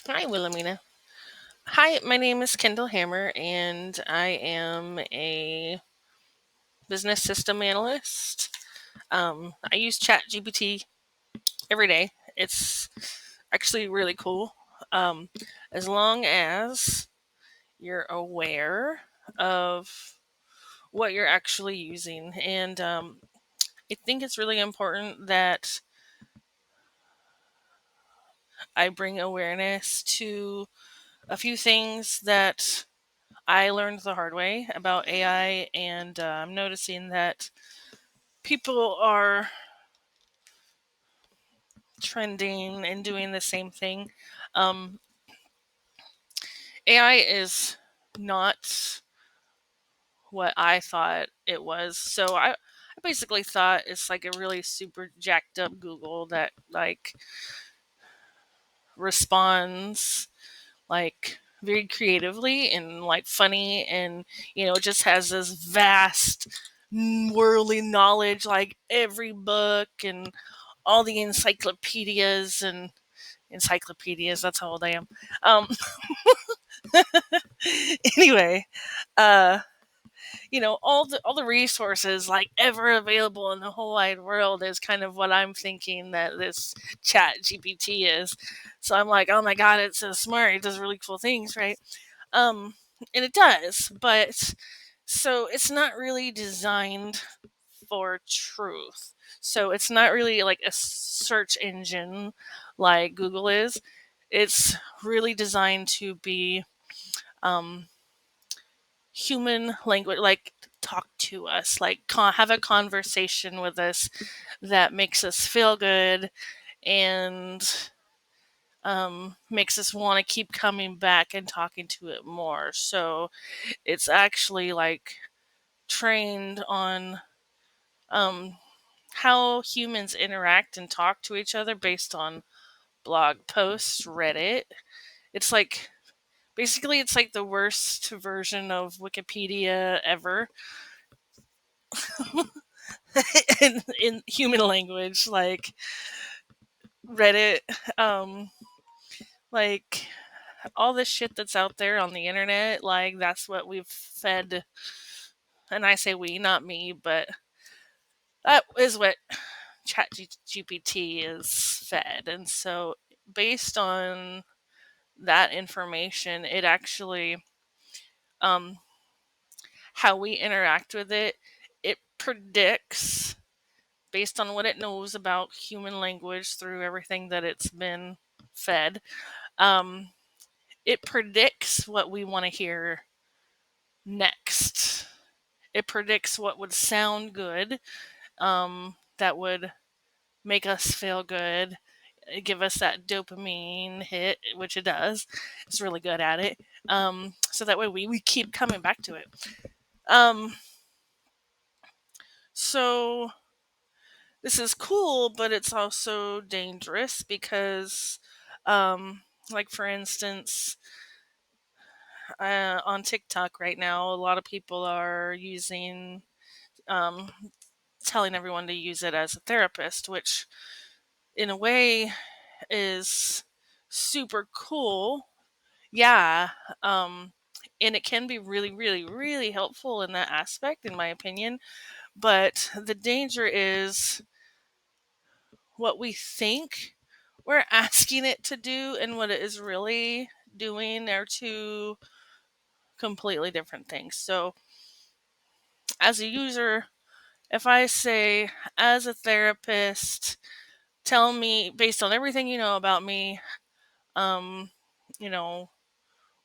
Hi, Wilhelmina. Hi, my name is Kendall Hammer, and I am a business system analyst. I use ChatGPT every day. It's actually really cool. Um, as long as you're aware of what you're actually using. And I think it's really important that I bring awareness to a few things that I learned the hard way about AI, and I'm noticing that people are trending and doing the same thing. Um, AI is not what I thought it was. So I basically thought it's like a really super jacked up Google that like responds like very creatively and like funny, and it just has this vast worldly knowledge, like every book and all the encyclopedias, that's how old I am. um anyway, uh all the resources like ever available in the whole wide world is kind of what I'm thinking that this chat gpt is. So I'm like, oh my god, it's so smart, it does really cool things, right? um and it does, but so it's not really designed for truth. So it's not really like a search engine like Google is. It's really designed to be um, human language, like talk to us, like have a conversation with us that makes us feel good and makes us want to keep coming back and talking to it more. So it's actually like trained on um, how humans interact and talk to each other based on blog posts, Reddit. It's like basically it's like the worst version of Wikipedia ever in human language, like Reddit, um like all this shit that's out there on the internet, like that's what we've fed. And I say we, not me, but that is what chat gpt is fed. And so based on that information, it actually um, how we interact with it. It predicts based on what it knows about human language through everything that it's been fed. Um, it predicts what we want to hear next. It predicts what would sound good, that would make us feel good, give us that dopamine hit, which it does. It's really good at it. So that way we keep coming back to it. Um, so this is cool, but it's also dangerous because, like for instance, on TikTok right now, a lot of people are using, um, telling everyone to use it as a therapist, which in a way is super cool. Yeah. Um, and it can be really, really, really helpful in that aspect, in my opinion. But the danger is what we think we're asking it to do and what it is really doing are two completely different things. So, as a user, if I say, as a therapist, tell me based on everything you know about me, um, you know,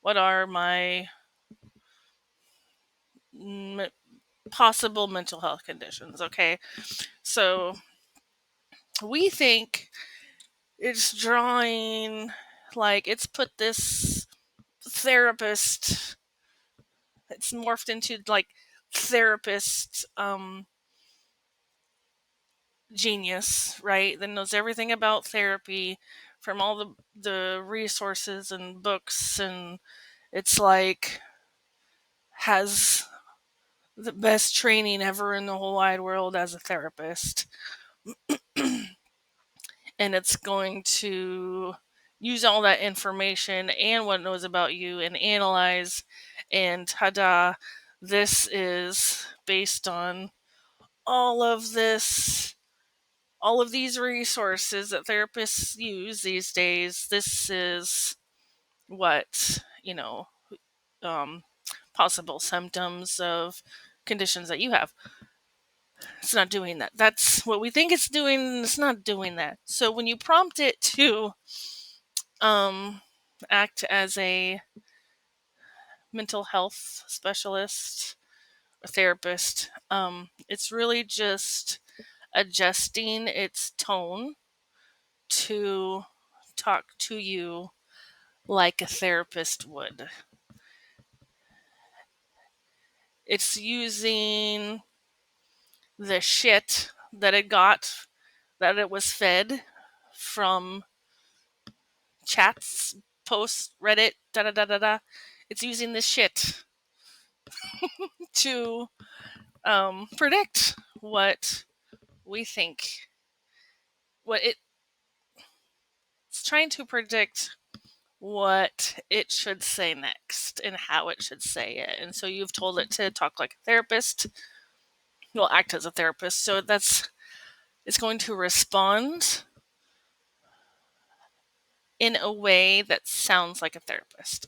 what are my m- possible mental health conditions, okay? So, we think it's drawing, like, it's put this therapist, it's morphed into like therapist genius, right? That knows everything about therapy from all the resources and books, and it's like has the best training ever in the whole wide world as a therapist. And it's going to use all that information and what it knows about you and analyze, and ta-da, this is based on all of this, all of these resources that therapists use these days. This is what, um, possible symptoms of conditions that you have. It's not doing that. That's what we think it's doing, and it's not doing that. So when you prompt it to um, act as a mental health specialist or therapist, it's really just adjusting its tone to talk to you like a therapist would. It's using the shit that it got, that it was fed from chats, posts, Reddit, da da da da da. It's using this shit to predict what we think. What it's trying to predict what it should say next and how it should say it. And so you've told it to talk like a therapist, well, act as a therapist. So it's going to respond in a way that sounds like a therapist.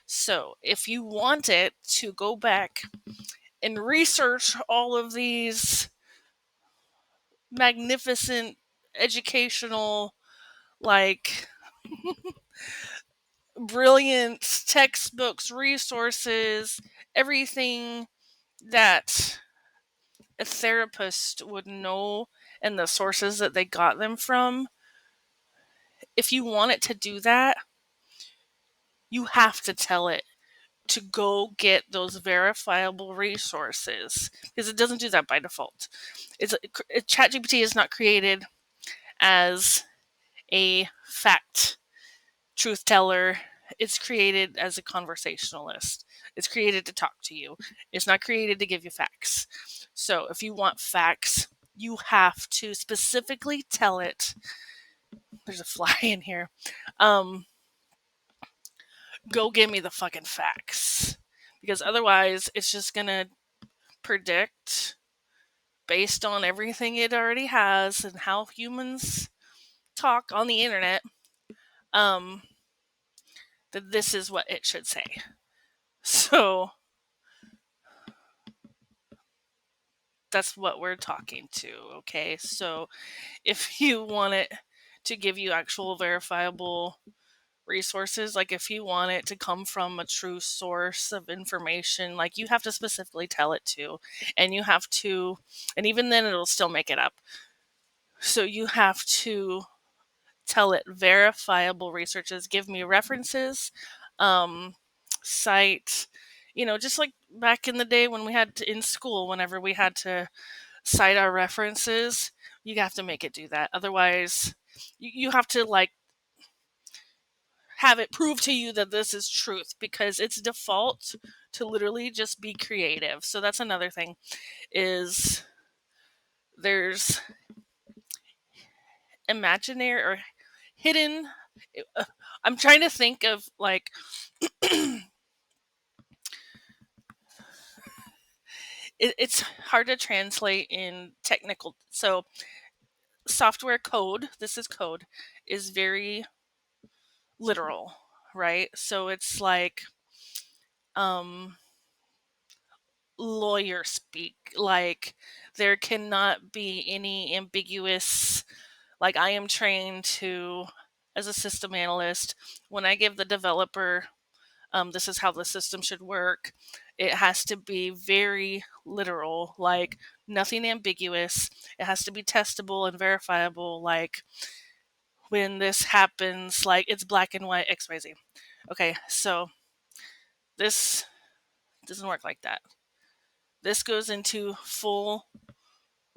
So if you want it to go back and research all of these magnificent educational, like, brilliant textbooks, resources, everything that a therapist would know and the sources that they got them from, if you want it to do that, you have to tell it to go get those verifiable resources, because it doesn't do that by default. ChatGPT is not created as a fact truth teller. It's created as a conversationalist. It's created to talk to you. It's not created to give you facts. So if you want facts, you have to specifically tell it. There's a fly in here. Go give me the fucking facts. Because otherwise, it's just going to predict based on everything it already has and how humans talk on the internet, um, that this is what it should say. So that's what we're talking to, okay? So if you want it to give you actual verifiable resources, like if you want it to come from a true source of information, like you have to specifically tell it to, and you have to, and even then it'll still make it up. So you have to tell it verifiable researches, give me references, um, cite, just like back in the day when we had to, in school, whenever we had to cite our references, you have to make it do that. Otherwise, you have to like have it prove to you that this is truth, because its default to literally just be creative. So that's another thing, is there's imaginary or hidden, I'm trying to think of like it's hard to translate in technical. So software code, this is code, is very literal, right? So it's like um lawyer speak. Like there cannot be any ambiguous, like I am trained to, as a system analyst, when I give the developer, this is how the system should work, it has to be very literal, like nothing ambiguous. It has to be testable and verifiable. Like when this happens, like it's black and white, XYZ. Okay, so this doesn't work like that. This goes into full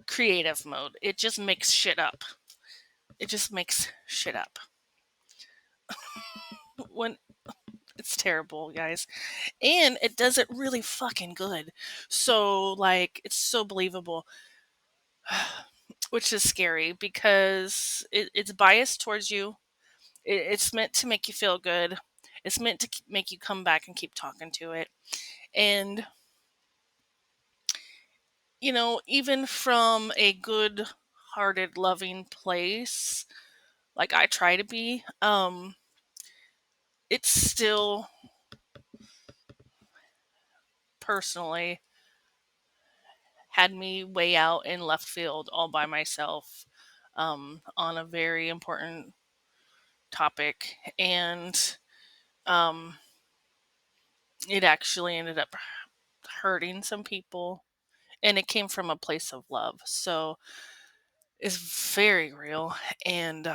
creative mode. It just makes shit up. It just makes shit up. When it's terrible, guys. And it does it really fucking good. So, like, it's so believable. Which is scary because it's biased towards you. It's meant to make you feel good. It's meant to make you come back and keep talking to it. And, even from a good hearted, loving place, like I try to be, it's still personally had me way out in left field all by myself, on a very important topic. And um, it actually ended up hurting some people. And it came from a place of love. So it's very real. And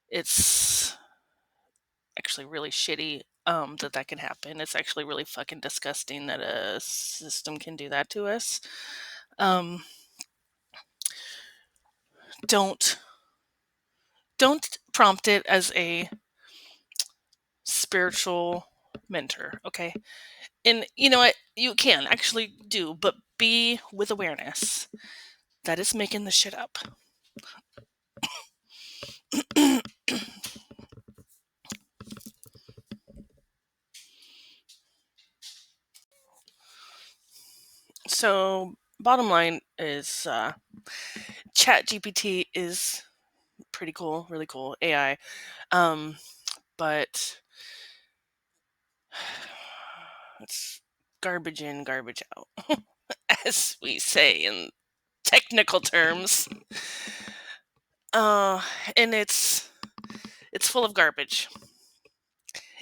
it's actually really shitty that can happen. It's actually really fucking disgusting that a system can do that to us. Um, don't don't prompt it as a spiritual mentor, okay? And you know what? You can actually do, but be with awareness that it's making the shit up. So, bottom line is ChatGPT is pretty cool, really cool AI. But it's garbage in, garbage out, as we say in technical terms. Uh, and it's full of garbage,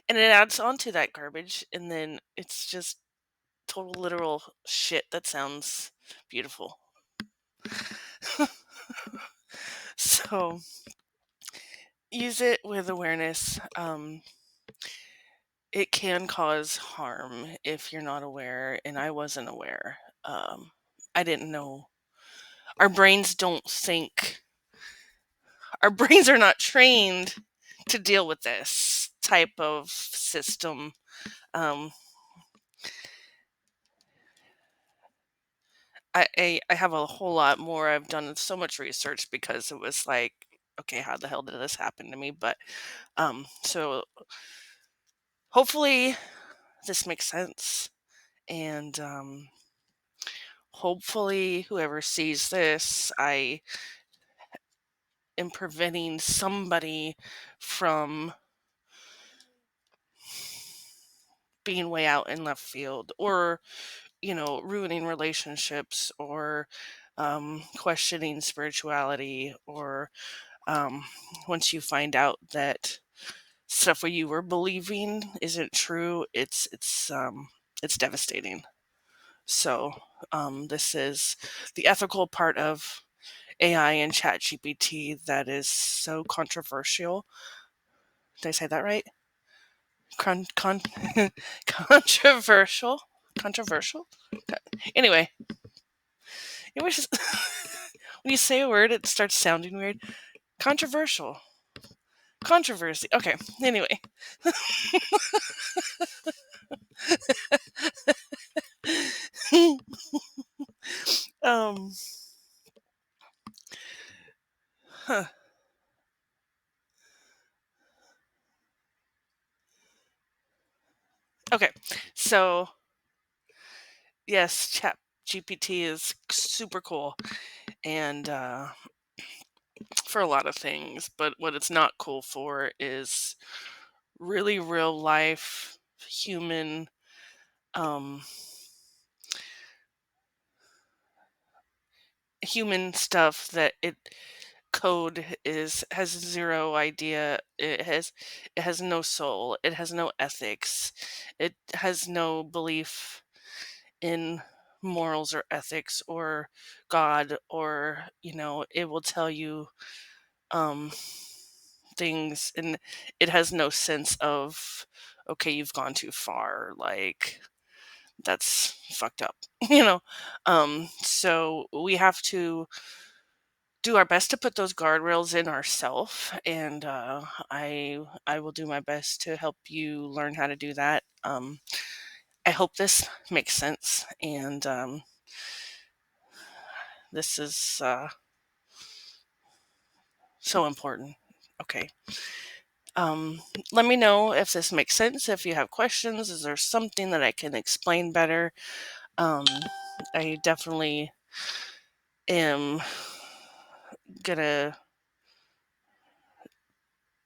and it adds on to that garbage, and then it's just total literal shit that sounds beautiful. So use it with awareness. It can cause harm if you're not aware, and I wasn't aware. I didn't know. Our brains don't think. Our brains are not trained to deal with this type of system. Um, I have a whole lot more. I've done so much research because it was like, okay, how the hell did this happen to me? But so hopefully this makes sense, and hopefully whoever sees this, I am preventing somebody from being way out in left field, or ruining relationships, or questioning spirituality, or once you find out that stuff what you were believing isn't true, it's devastating. So this is the ethical part of AI and ChatGPT that is so controversial. Did I say that right? Controversial. Controversial. Anyway, it was just when you say a word, it starts sounding weird. Controversial. Controversy. Okay. Anyway. um. Huh. Okay. So yes, Chat GPT is super cool, and for a lot of things. But what it's not cool for is really real life human um human stuff that it code is has zero idea. It has no soul, it has no ethics, it has no belief in morals or ethics or God, or it will tell you um things, and it has no sense of, okay, you've gone too far, like that's fucked up. So we have to do our best to put those guardrails in ourselves, and I will do my best to help you learn how to do that. I hope this makes sense, and this is so important. Okay. Um, Let me know if this makes sense. If you have questions, is there something that I can explain better? Um, I definitely am gonna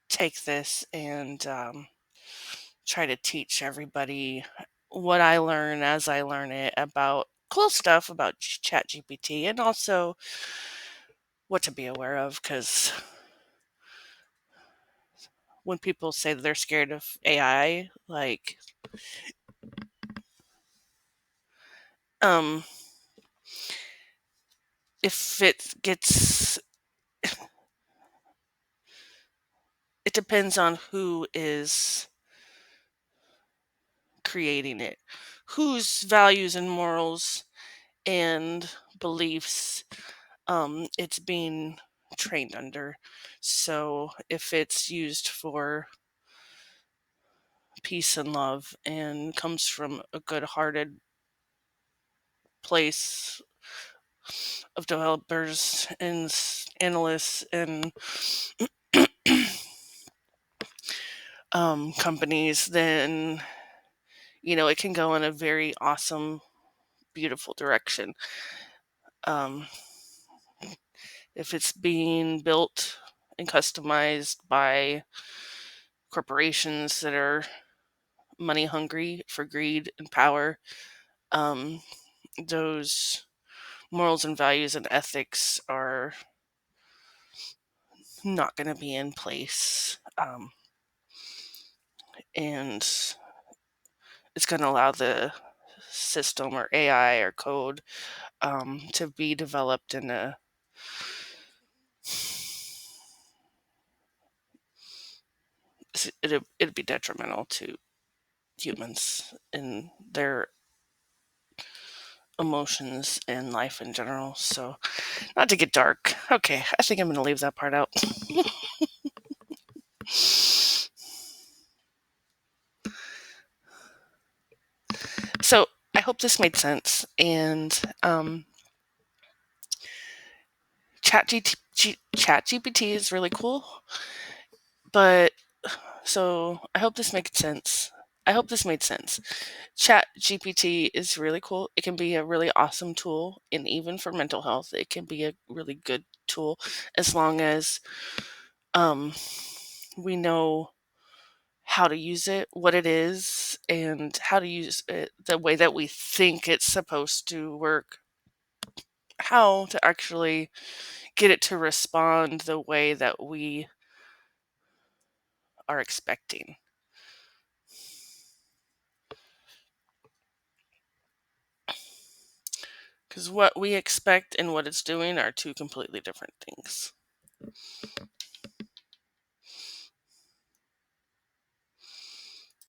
take this and try to teach everybody what I learn as I learn it about cool stuff about ChatGPT, and also what to be aware of, because when people say that they're scared of AI, like, um, if it gets, it depends on who is creating it, whose values and morals and beliefs it's being trained under. So if it's used for peace and love and comes from a good-hearted place of developers and analysts and companies, then it can go in a very awesome, beautiful direction. Um, if it's being built and customized by corporations that are money hungry for greed and power, those morals and values and ethics are not going to be in place. And it's going to allow the system or AI or code to be developed in a it'd be detrimental to humans and their emotions and life in general. So, not to get dark. Okay, I think I'm going to leave that part out. So, I hope this made sense. And ChatGPT is really cool, but so I hope this makes sense. I hope this made sense. ChatGPT is really cool. It can be a really awesome tool, and even for mental health, it can be a really good tool as long as we know how to use it, what it is, and how to use it the way that we think it's supposed to work. How to actually get it to respond the way that we are expecting. Because what we expect and what it's doing are two completely different things.